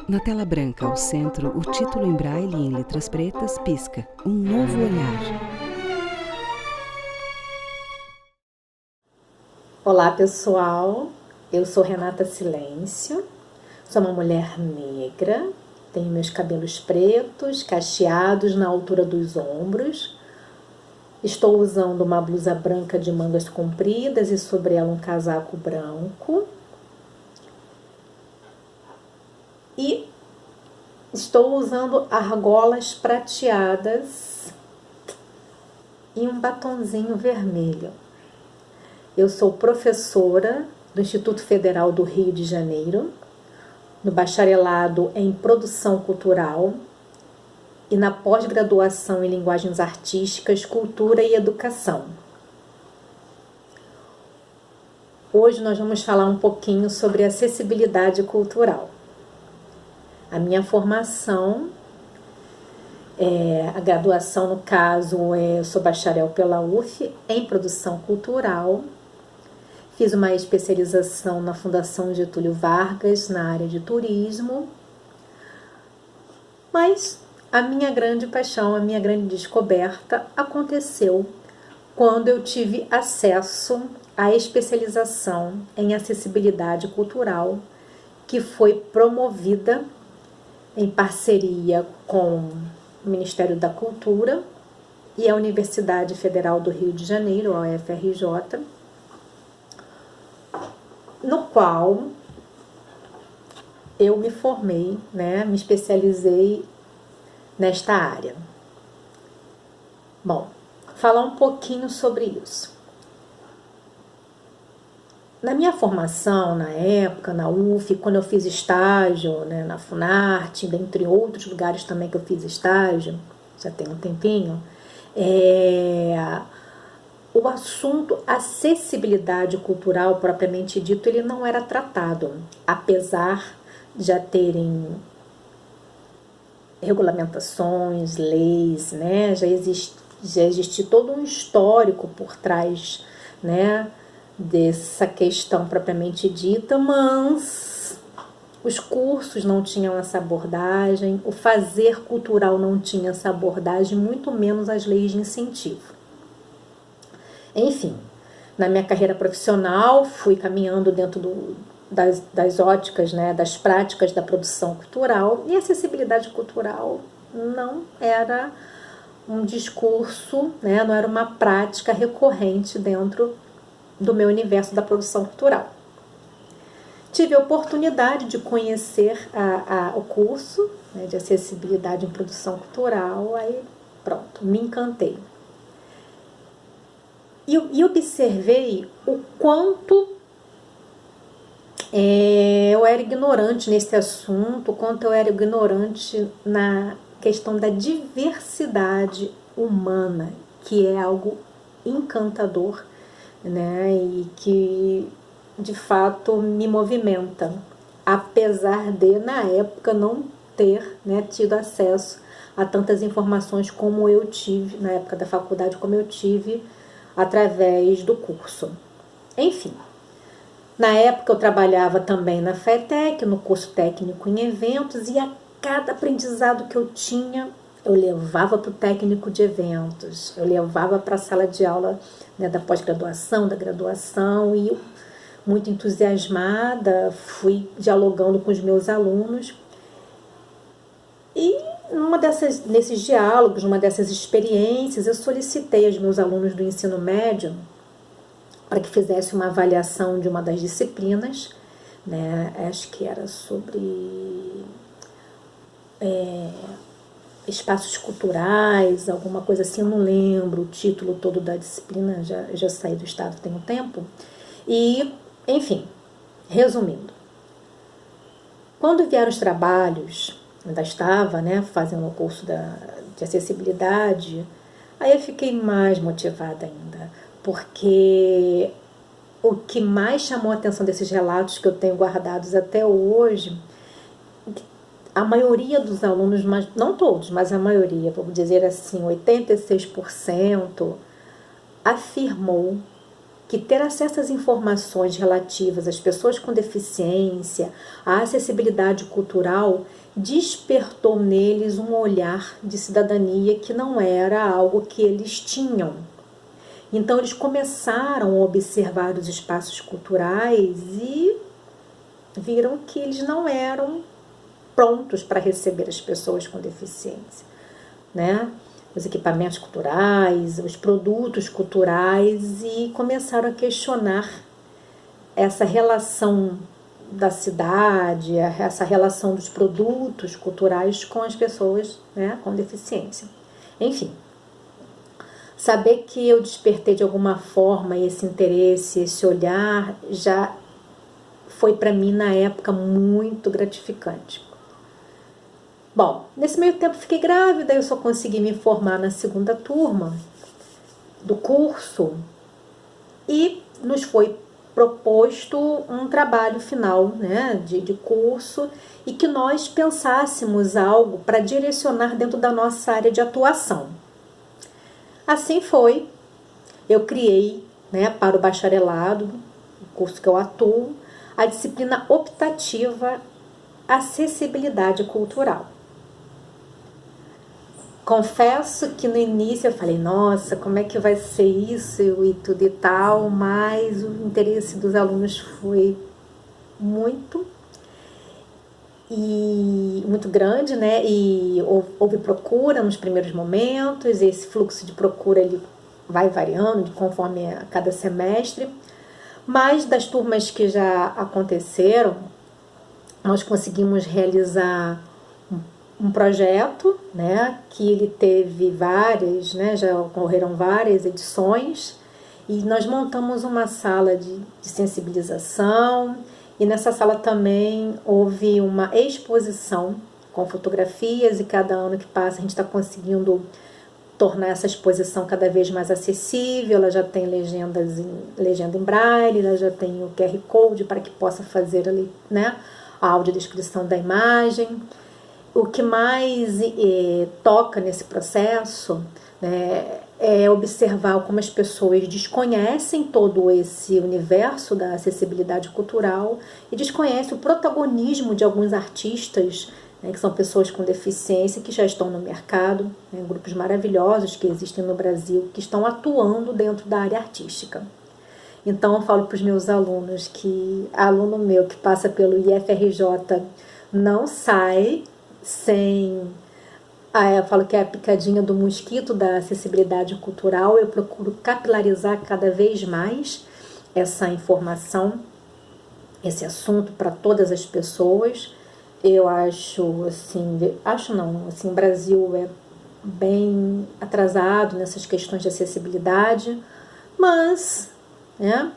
Na tela branca ao centro, o título em braille e em letras pretas pisca: Um novo olhar. Olá pessoal, eu sou Renata Silêncio, sou uma mulher negra, tenho meus cabelos pretos, cacheados na altura dos ombros, estou usando uma blusa branca de mangas compridas e sobre ela um casaco branco e estou usando argolas prateadas e um batonzinho vermelho. Eu sou professora do Instituto Federal do Rio de Janeiro, no bacharelado em Produção Cultural e na pós-graduação em Linguagens Artísticas, Cultura e Educação. Hoje nós vamos falar um pouquinho sobre acessibilidade cultural. A minha formação, a graduação no caso, eu sou bacharel pela UF em Produção Cultural. Fiz uma especialização na Fundação Getúlio Vargas, na área de turismo. Mas a minha grande paixão, a minha grande descoberta aconteceu quando eu tive acesso à especialização em acessibilidade cultural, que foi promovida em parceria com o Ministério da Cultura e a Universidade Federal do Rio de Janeiro, a UFRJ, no qual eu me formei, me especializei nesta área. Bom, falar um pouquinho sobre isso. Na minha formação, na época, na UF, quando eu fiz estágio, na Funarte, dentre outros lugares também que eu fiz estágio, já tem um tempinho, o assunto acessibilidade cultural, propriamente dito, ele não era tratado, apesar de já terem regulamentações, leis, já existe todo um histórico por trás, dessa questão propriamente dita, mas os cursos não tinham essa abordagem, o fazer cultural não tinha essa abordagem, muito menos as leis de incentivo. Enfim, na minha carreira profissional, fui caminhando dentro das óticas, das práticas da produção cultural, e acessibilidade cultural não era um discurso, não era uma prática recorrente dentro do meu universo da produção cultural. Tive a oportunidade de conhecer o curso de acessibilidade em produção cultural, aí pronto, me encantei. E observei o quanto eu era ignorante nesse assunto, o quanto eu era ignorante na questão da diversidade humana, que é algo encantador, e que de fato me movimenta, apesar de na época não ter tido acesso a tantas informações como eu tive na época da faculdade, como eu tive através do curso. Enfim, na época eu trabalhava também na FETEC, no curso técnico em eventos, e a cada aprendizado que eu tinha, eu levava para o técnico de eventos, eu levava para a sala de aula da pós-graduação, da graduação, e eu, muito entusiasmada, fui dialogando com os meus alunos. E nesses diálogos, numa dessas experiências, eu solicitei aos meus alunos do ensino médio para que fizesse uma avaliação de uma das disciplinas, acho que era sobre espaços culturais, alguma coisa assim, eu não lembro o título todo da disciplina, já saí do estado tem um tempo. E, enfim, resumindo, quando vieram os trabalhos, ainda estava fazendo o curso de acessibilidade, aí eu fiquei mais motivada ainda, porque o que mais chamou a atenção desses relatos que eu tenho guardados até hoje, a maioria dos alunos, mas não todos, mas a maioria, vamos dizer assim, 86%, afirmou que ter acesso às informações relativas às pessoas com deficiência, à acessibilidade cultural, despertou neles um olhar de cidadania que não era algo que eles tinham. Então, eles começaram a observar os espaços culturais e viram que eles não eram prontos para receber as pessoas com deficiência, né? Os equipamentos culturais, os produtos culturais, e começaram a questionar essa relação da cidade, essa relação dos produtos culturais com as pessoas, né, com deficiência. Enfim, saber que eu despertei de alguma forma esse interesse, esse olhar, já foi para mim na época muito gratificante. Bom, nesse meio tempo fiquei grávida, eu só consegui me formar na segunda turma do curso e nos foi proposto um trabalho final, né, de curso, e que nós pensássemos algo para direcionar dentro da nossa área de atuação. Assim foi, eu criei, né, para o bacharelado, o curso que eu atuo, a disciplina optativa Acessibilidade Cultural. Confesso que no início eu falei, nossa, como é que vai ser isso e tudo e tal, mas o interesse dos alunos foi muito grande, né? E houve procura nos primeiros momentos, esse fluxo de procura ele vai variando conforme a cada semestre, mas das turmas que já aconteceram, nós conseguimos realizar um projeto, né, que ele teve várias, né, já ocorreram várias edições, e nós montamos uma sala de sensibilização, e nessa sala também houve uma exposição com fotografias, e cada ano que passa a gente está conseguindo tornar essa exposição cada vez mais acessível. Ela já tem legenda em braille, ela já tem o QR Code para que possa fazer ali, né, a audiodescrição da imagem. O que mais toca nesse processo, né, é observar como as pessoas desconhecem todo esse universo da acessibilidade cultural e desconhecem o protagonismo de alguns artistas, né, que são pessoas com deficiência que já estão no mercado, né, grupos maravilhosos que existem no Brasil, que estão atuando dentro da área artística. Então, eu falo para os meus alunos que aluno meu que passa pelo IFRJ não sai sem... eu falo que é a picadinha do mosquito da acessibilidade cultural. Eu procuro capilarizar cada vez mais essa informação, esse assunto para todas as pessoas. Eu acho, assim, o Brasil é bem atrasado nessas questões de acessibilidade, mas, né,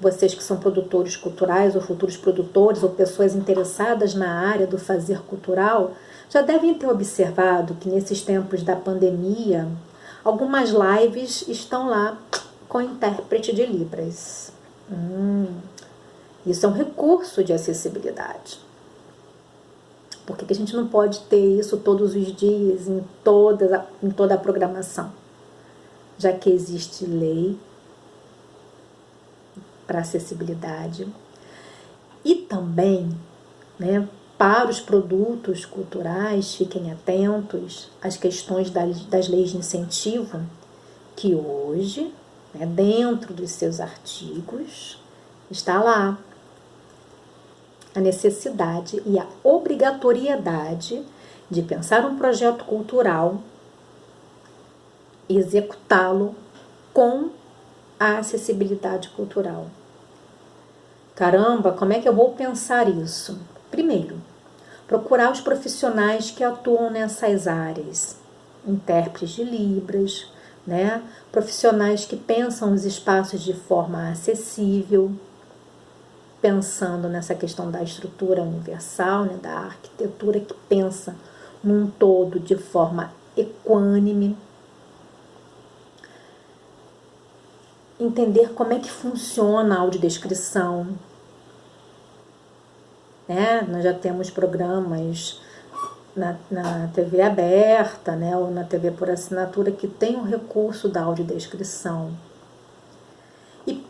vocês que são produtores culturais ou futuros produtores ou pessoas interessadas na área do fazer cultural já devem ter observado que nesses tempos da pandemia algumas lives estão lá com intérprete de Libras. Isso é um recurso de acessibilidade. Por que a gente não pode ter isso todos os dias em toda a programação? Já que existe lei para acessibilidade. E também, né, para os produtos culturais, fiquem atentos às questões das leis de incentivo, que hoje, né, dentro dos seus artigos, está lá a necessidade e a obrigatoriedade de pensar um projeto cultural e executá-lo com a acessibilidade cultural. Caramba, como é que eu vou pensar isso? Primeiro, procurar os profissionais que atuam nessas áreas, intérpretes de Libras, né? Profissionais que pensam os espaços de forma acessível, pensando nessa questão da estrutura universal, né? Da arquitetura que pensa num todo de forma equânime. Entender como é que funciona a audiodescrição, né? Nós já temos programas na TV aberta, né? Ou na TV por assinatura que tem o recurso da audiodescrição.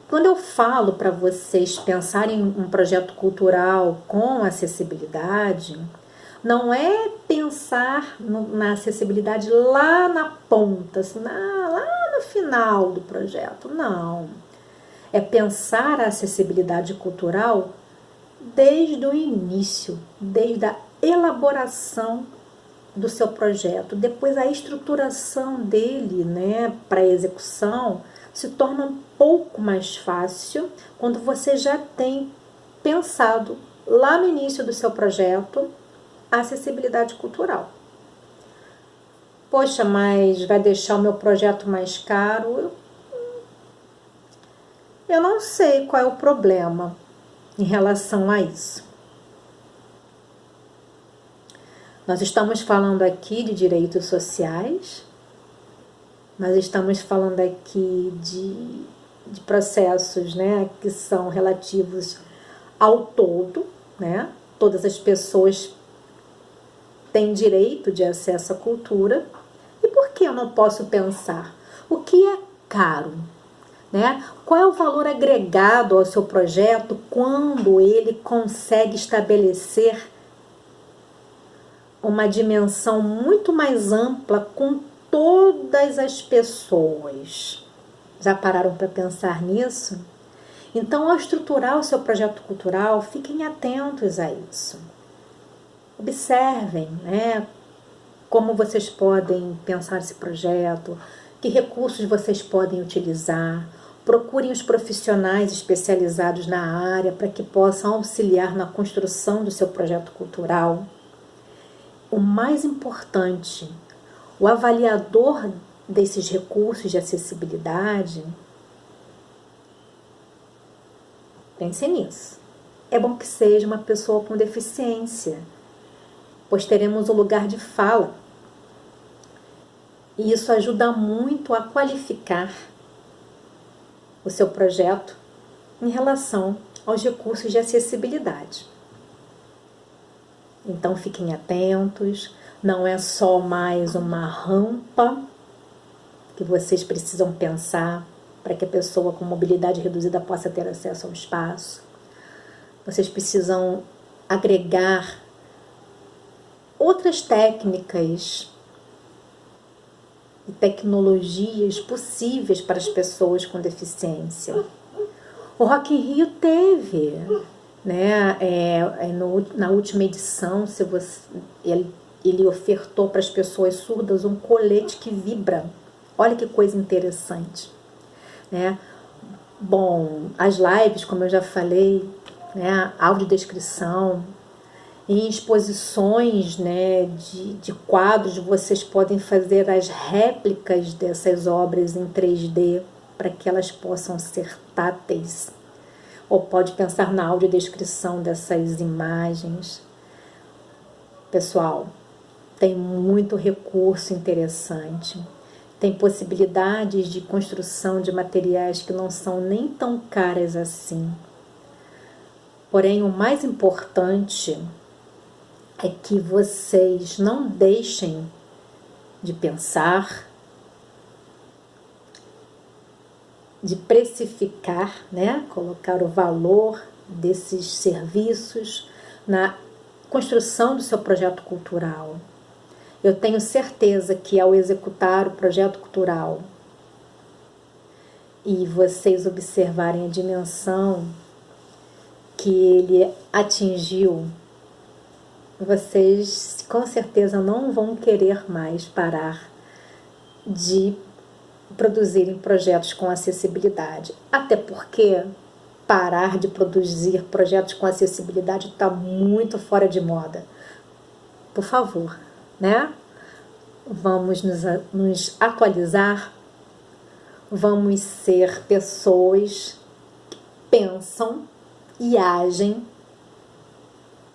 Quando eu falo para vocês pensarem em um projeto cultural com acessibilidade, não é pensar na acessibilidade lá na ponta, assim, lá no final do projeto, não. É pensar a acessibilidade cultural desde o início, desde a elaboração do seu projeto. Depois a estruturação dele, né, para execução se torna um pouco mais fácil quando você já tem pensado lá no início do seu projeto a acessibilidade cultural. Poxa, mas vai deixar o meu projeto mais caro? Eu não sei qual é o problema em relação a isso. Nós estamos falando aqui de direitos sociais, nós estamos falando aqui de processos, né, que são relativos ao todo, né? Todas as pessoas têm direito de acesso à cultura. E por que eu não posso pensar? O que é caro? Né? Qual é o valor agregado ao seu projeto quando ele consegue estabelecer uma dimensão muito mais ampla com todas as pessoas? Já pararam para pensar nisso? Então, ao estruturar o seu projeto cultural, fiquem atentos a isso. Observem, né, como vocês podem pensar esse projeto, que recursos vocês podem utilizar. Procurem os profissionais especializados na área para que possam auxiliar na construção do seu projeto cultural. O mais importante, o avaliador desses recursos de acessibilidade, pense nisso. É bom que seja uma pessoa com deficiência, pois teremos um lugar de fala. E isso ajuda muito a qualificar o seu projeto em relação aos recursos de acessibilidade. Então fiquem atentos, não é só mais uma rampa que vocês precisam pensar para que a pessoa com mobilidade reduzida possa ter acesso ao espaço. Vocês precisam agregar outras técnicas e tecnologias possíveis para as pessoas com deficiência. O Rock in Rio teve, né, na última edição, ele ofertou para as pessoas surdas um colete que vibra. Olha que coisa interessante, né? Bom, as lives, como eu já falei, né, audiodescrição, em exposições, né, de quadros, vocês podem fazer as réplicas dessas obras em 3D para que elas possam ser táteis. Ou pode pensar na audiodescrição dessas imagens. Pessoal, tem muito recurso interessante. Tem possibilidades de construção de materiais que não são nem tão caras assim. Porém, o mais importante é que vocês não deixem de pensar, de precificar, né? Colocar o valor desses serviços na construção do seu projeto cultural. Eu tenho certeza que ao executar o projeto cultural e vocês observarem a dimensão que ele atingiu, vocês com certeza não vão querer mais parar de produzirem projetos com acessibilidade. Até porque parar de produzir projetos com acessibilidade está muito fora de moda. Por favor, né? Vamos nos atualizar, vamos ser pessoas que pensam e agem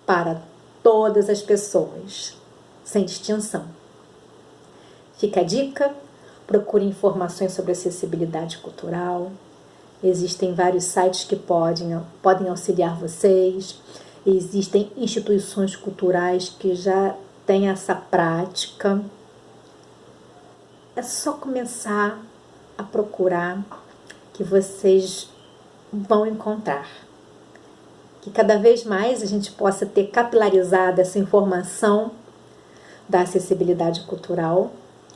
para todas as pessoas, sem distinção. Fica a dica, procure informações sobre acessibilidade cultural. Existem vários sites que podem auxiliar vocês. Existem instituições culturais que já têm essa prática. É só começar a procurar que vocês vão encontrar. Que cada vez mais a gente possa ter capilarizado essa informação da acessibilidade cultural.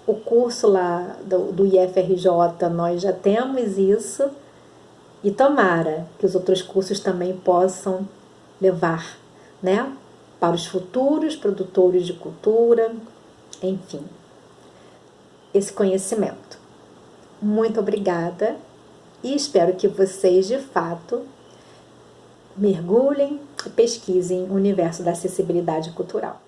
O curso lá do IFRJ, nós já temos isso, e tomara que os outros cursos também possam levar, né, para os futuros produtores de cultura, enfim, esse conhecimento. Muito obrigada e espero que vocês, de fato, mergulhem e pesquisem o universo da acessibilidade cultural.